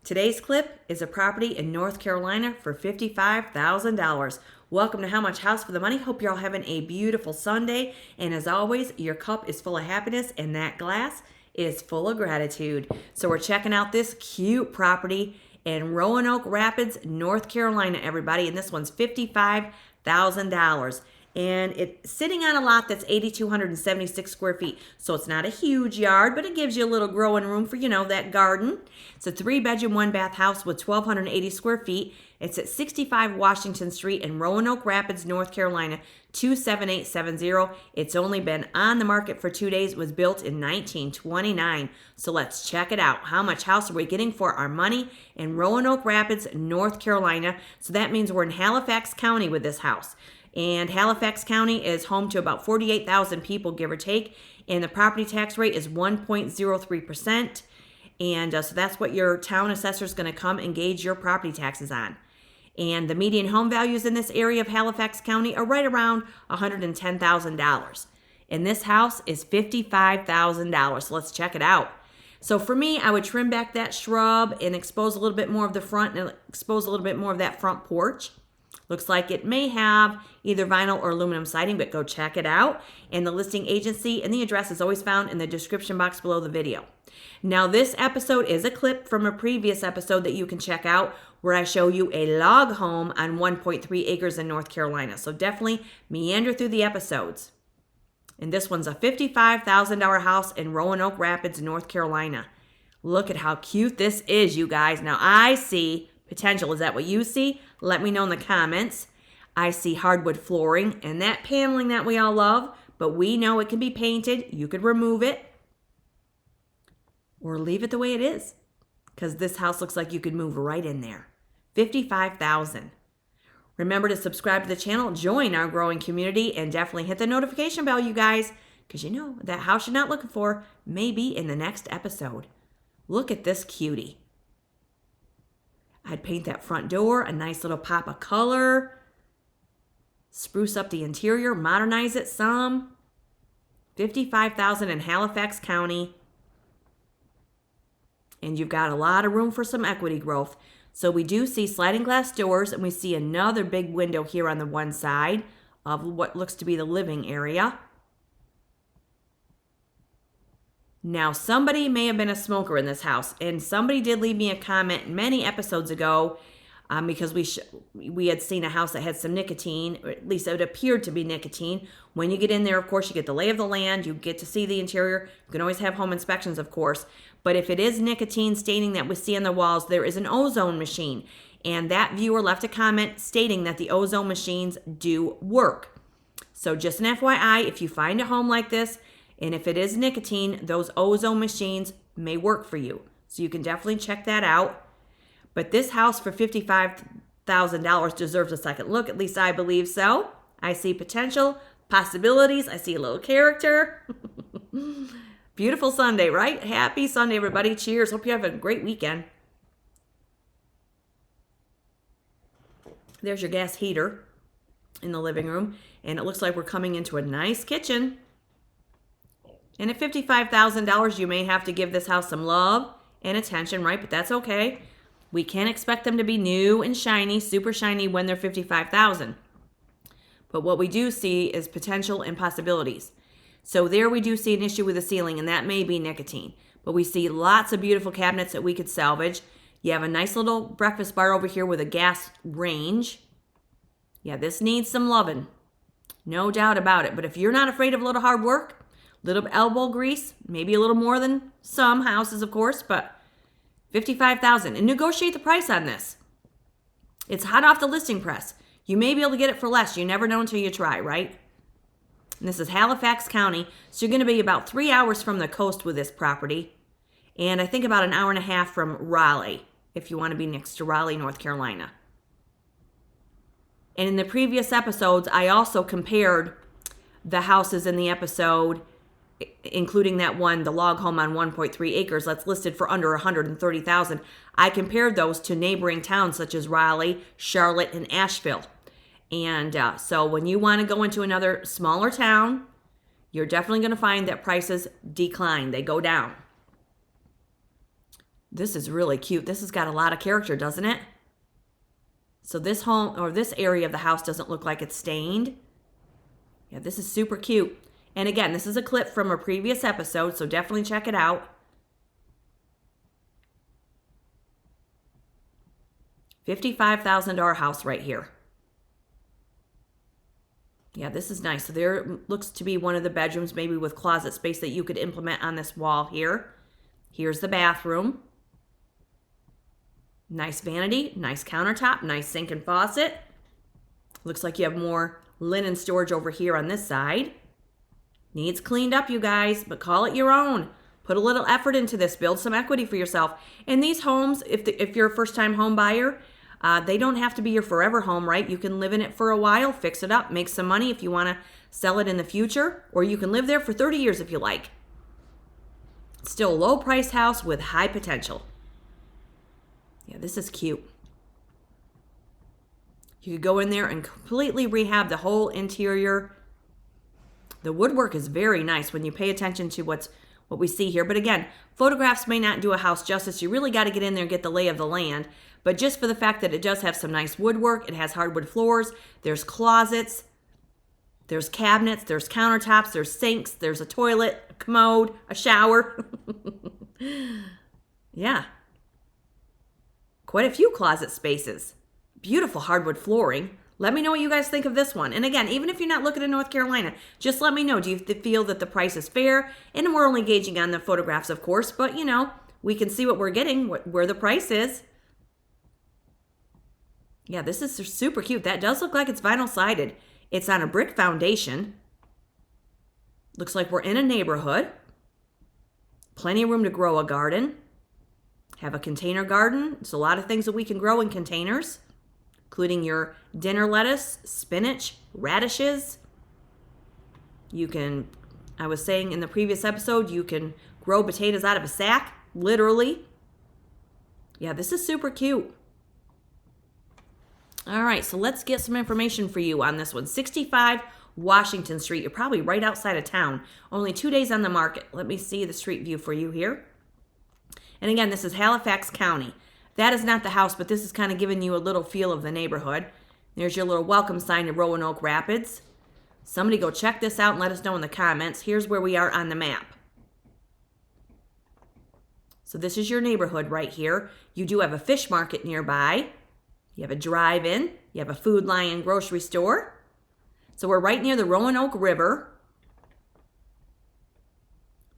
Today's clip is a property in North Carolina for $55,000. Welcome to How Much House for the Money. Hope you're all having a beautiful Sunday. And as always, your cup is full of happiness and that glass is full of gratitude. So we're checking out this cute property in Roanoke Rapids, North Carolina, everybody. And this one's $55,000. And it's sitting on a lot that's 8,276 square feet. So it's not a huge yard, but it gives you a little growing room for, that garden. It's a 3-bedroom, 1-bath house with 1,280 square feet. It's at 65 Washington Street in Roanoke Rapids, North Carolina, 27870. It's only been on the market for 2 days. It was built in 1929. So let's check it out. How much house are we getting for our money in Roanoke Rapids, North Carolina? So that means we're in Halifax County with this house. And Halifax County is home to about 48,000 people, give or take. And the property tax rate is 1.03%. And so that's what your town assessor is going to come and gauge your property taxes on. And the median home values in this area of Halifax County are right around $110,000. And this house is $55,000. So let's check it out. So for me, I would trim back that shrub and expose a little bit more of the front and expose a little bit more of that front porch. Looks like it may have either vinyl or aluminum siding, but go check it out. And the listing agency and the address is always found in the description box below the video. Now, this episode is a clip from a previous episode that you can check out where I show you a log home on 1.3 acres in North Carolina. So definitely meander through the episodes. And this one's a $55,000 house in Roanoke Rapids, North Carolina. Look at how cute this is, you guys. Now, I see potential. Is that what you see? Let me know in the comments. I see hardwood flooring and that paneling that we all love, but we know it can be painted. You could remove it or leave it the way it is because this house looks like you could move right in there. $55,000. Remember to subscribe to the channel, join our growing community, and definitely hit the notification bell, you guys, because that house you're not looking for may be in the next episode. Look at this cutie. I'd paint that front door, a nice little pop of color, spruce up the interior, modernize it some. $55,000 in Halifax County. And you've got a lot of room for some equity growth. So we do see sliding glass doors, and we see another big window here on the one side of what looks to be the living area. Now, somebody may have been a smoker in this house, and somebody did leave me a comment many episodes ago because we had seen a house that had some nicotine, or at least it appeared to be nicotine. When you get in there, of course, you get the lay of the land, you get to see the interior. You can always have home inspections, of course. But if it is nicotine staining that we see on the walls, there is an ozone machine. And that viewer left a comment stating that the ozone machines do work. So just an FYI, if you find a home like this, and if it is nicotine, those ozone machines may work for you. So you can definitely check that out. But this house for $55,000 deserves a second look. At least I believe so. I see potential, possibilities. I see a little character. Beautiful Sunday, right? Happy Sunday, everybody. Cheers. Hope you have a great weekend. There's your gas heater in the living room. And it looks like we're coming into a nice kitchen. And at $55,000, you may have to give this house some love and attention, right? But that's okay. We can't expect them to be new and shiny, super shiny when they're $55,000. But what we do see is potential and possibilities. So there we do see an issue with the ceiling, and that may be nicotine. But we see lots of beautiful cabinets that we could salvage. You have a nice little breakfast bar over here with a gas range. Yeah, this needs some loving. No doubt about it. But if you're not afraid of a little hard work, little elbow grease, maybe a little more than some houses, of course, but $55,000. And negotiate the price on this. It's hot off the listing press. You may be able to get it for less. You never know until you try, right? And this is Halifax County, so you're going to be about 3 hours from the coast with this property. And I think about an hour and a half from Raleigh, if you want to be next to Raleigh, North Carolina. And in the previous episodes, I also compared the houses in the episode, including that one, the log home on 1.3 acres that's listed for under $130,000. I compared those to neighboring towns such as Raleigh, Charlotte, and Asheville. And so when you want to go into another smaller town, you're definitely going to find that prices decline. They go down. This is really cute. This has got a lot of character, doesn't it? So this home, or this area of the house, doesn't look like it's stained. Yeah, this is super cute. And again, this is a clip from a previous episode, so definitely check it out. $55,000 house right here. Yeah, this is nice. So there looks to be one of the bedrooms, maybe with closet space that you could implement on this wall here. Here's the bathroom. Nice vanity, nice countertop, nice sink and faucet. Looks like you have more linen storage over here on this side. Needs cleaned up, you guys, but call it your own. Put a little effort into this. Build some equity for yourself. And these homes, if you're a first-time home buyer, they don't have to be your forever home, right? You can live in it for a while, fix it up, make some money if you want to sell it in the future, or you can live there for 30 years if you like. Still a low-priced house with high potential. Yeah, this is cute. You could go in there and completely rehab the whole interior. The woodwork is very nice when you pay attention to what we see here. But again, photographs may not do a house justice. You really got to get in there and get the lay of the land. But just for the fact that it does have some nice woodwork, it has hardwood floors, there's closets, there's cabinets, there's countertops, there's sinks, there's a toilet, a commode, a shower. Yeah. Quite a few closet spaces. Beautiful hardwood flooring. Let me know what you guys think of this one. And again, even if you're not looking at North Carolina, just let me know. Do you feel that the price is fair? And we're only gauging on the photographs, of course, but we can see what we're getting, where the price is. Yeah, this is super cute. That does look like it's vinyl sided. It's on a brick foundation. Looks like we're in a neighborhood. Plenty of room to grow a garden. Have a container garden. There's a lot of things that we can grow in containers, including your dinner lettuce, spinach, radishes. You can, I was saying in the previous episode, you can grow potatoes out of a sack, literally. Yeah, this is super cute. All right, so let's get some information for you on this one. 65 Washington Street. You're probably right outside of town. Only 2 days on the market. Let me see the street view for you here. And again, this is Halifax County. That is not the house, but this is kind of giving you a little feel of the neighborhood. There's your little welcome sign to Roanoke Rapids. Somebody go check this out and let us know in the comments. Here's where we are on the map. So this is your neighborhood right here. You do have a fish market nearby. You have a drive-in. You have a Food Lion grocery store. So we're right near the Roanoke River.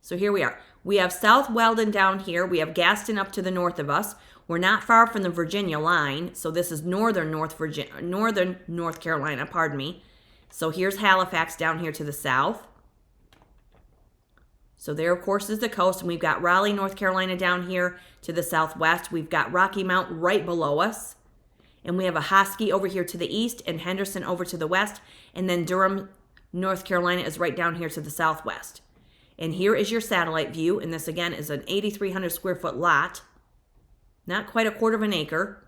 So here we are. We have South Weldon down here. We have Gaston up to the north of us. We're not far from the Virginia line. So this is northern North Carolina, pardon me. So here's Halifax down here to the south. So there, of course, is the coast. And we've got Raleigh, North Carolina down here to the southwest. We've got Rocky Mount right below us. And we have a Hosky over here to the east and Henderson over to the west. And then Durham, North Carolina is right down here to the southwest. And here is your satellite view. And this, again, is an 8,300 square foot lot. Not quite a quarter of an acre.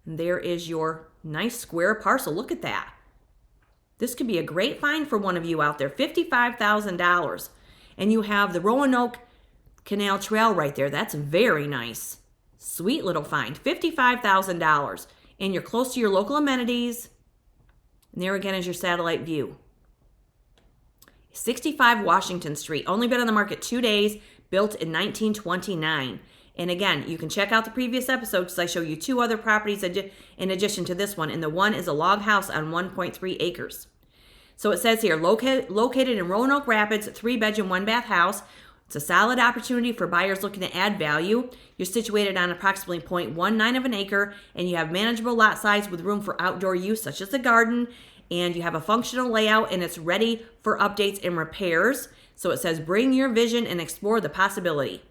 And there is your nice square parcel. Look at that. This could be a great find for one of you out there. $55,000. And you have the Roanoke Canal Trail right there. That's very nice. Sweet little find. $55,000. And you're close to your local amenities. And there again is your satellite view. 65 Washington Street. Only been on the market 2 days. Built in 1929. And again, you can check out the previous episode because I show you 2 other properties in addition to this one. And the one is a log house on 1.3 acres. So it says here, located in Roanoke Rapids, 3-bedroom, 1-bath house. It's a solid opportunity for buyers looking to add value. You're situated on approximately 0.19 of an acre, and you have manageable lot size with room for outdoor use, such as a garden, and you have a functional layout, and it's ready for updates and repairs. So it says, bring your vision and explore the possibility.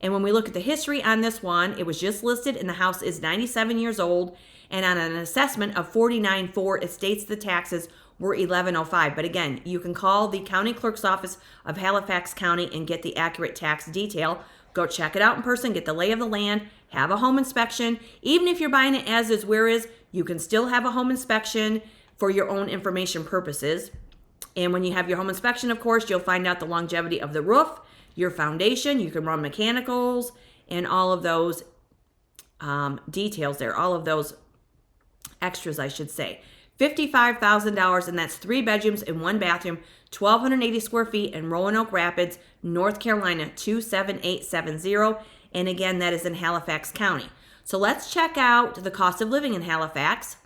And when we look at the history on this one, it was just listed, and the house is 97 years old, and on an assessment of $49,400, it states the taxes were $1105. But again, you can call the county clerk's office of Halifax County and get the accurate tax detail. Go check it out in person, get the lay of the land, have a home inspection. Even if you're buying it as is, where is, you can still have a home inspection for your own information purposes. And when you have your home inspection, of course, you'll find out the longevity of the roof, your foundation. You can run mechanicals and all of those details there, all of those extras, I should say. $55,000, and that's 3 bedrooms and 1 bathroom, 1,280 square feet in Roanoke Rapids, North Carolina, 27870. And again, that is in Halifax County. So let's check out the cost of living in Halifax.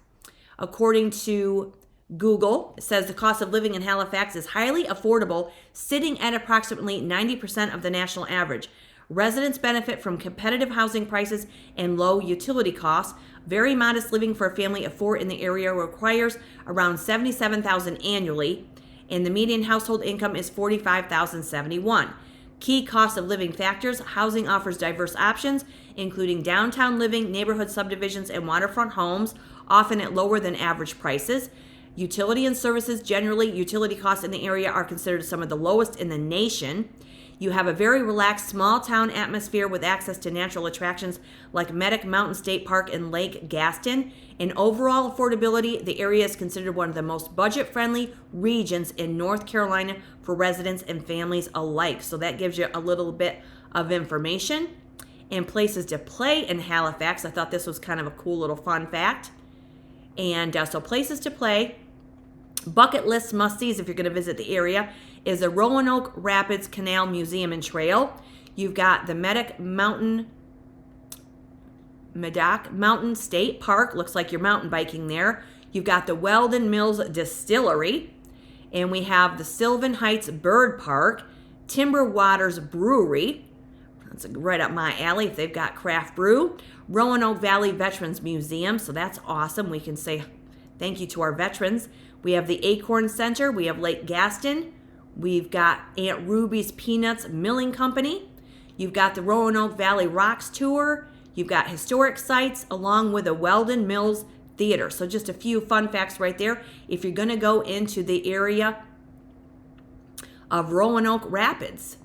According to Google, it says the cost of living in Halifax is highly affordable, sitting at approximately 90% of the national average. Residents benefit from competitive housing prices and low utility costs. Very modest living for a family of 4 in the area requires around $77,000 annually, and the median household income is $45,071. Key cost of living factors: housing offers diverse options, including downtown living, neighborhood subdivisions, and waterfront homes, often at lower than average prices. Utility and services: generally, utility costs in the area are considered some of the lowest in the nation. You have a very relaxed small town atmosphere with access to natural attractions like Medic Mountain State Park and Lake Gaston. In overall affordability, the area is considered one of the most budget-friendly regions in North Carolina for residents and families alike. So that gives you a little bit of information. And places to play in Halifax, I thought this was kind of a cool little fun fact. And so places to play, bucket list must-sees if you're going to visit the area, is the Roanoke Rapids Canal Museum and Trail. You've got the Medoc Mountain State Park. Looks like you're mountain biking there. You've got the Weldon Mills Distillery. And we have the Sylvan Heights Bird Park, Timber Waters Brewery. That's right up my alley if they've got craft brew. Roanoke Valley Veterans Museum. So that's awesome. We can say thank you to our veterans. We have the Acorn Center. We have Lake Gaston. We've got Aunt Ruby's Peanuts Milling Company. You've got the Roanoke Valley Rocks Tour. You've got historic sites along with the Weldon Mills Theater. So just a few fun facts right there if you're going to go into the area of Roanoke Rapids.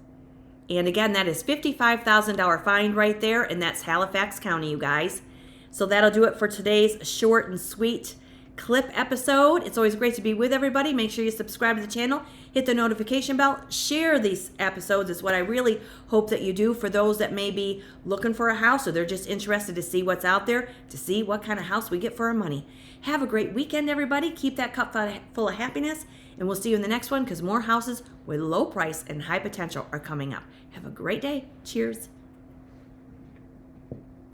And again, that is $55,000 find right there, and that's Halifax County, you guys. So that'll do it for today's short and sweet clip episode. It's always great to be with everybody. Make sure you subscribe to the channel, hit the notification bell, share these episodes is what I really hope that you do for those that may be looking for a house or they're just interested to see what's out there, to see what kind of house we get for our money. Have a great weekend, everybody. Keep that cup full of happiness, and we'll see you in the next one because more houses with low price and high potential are coming up. Have a great day. Cheers.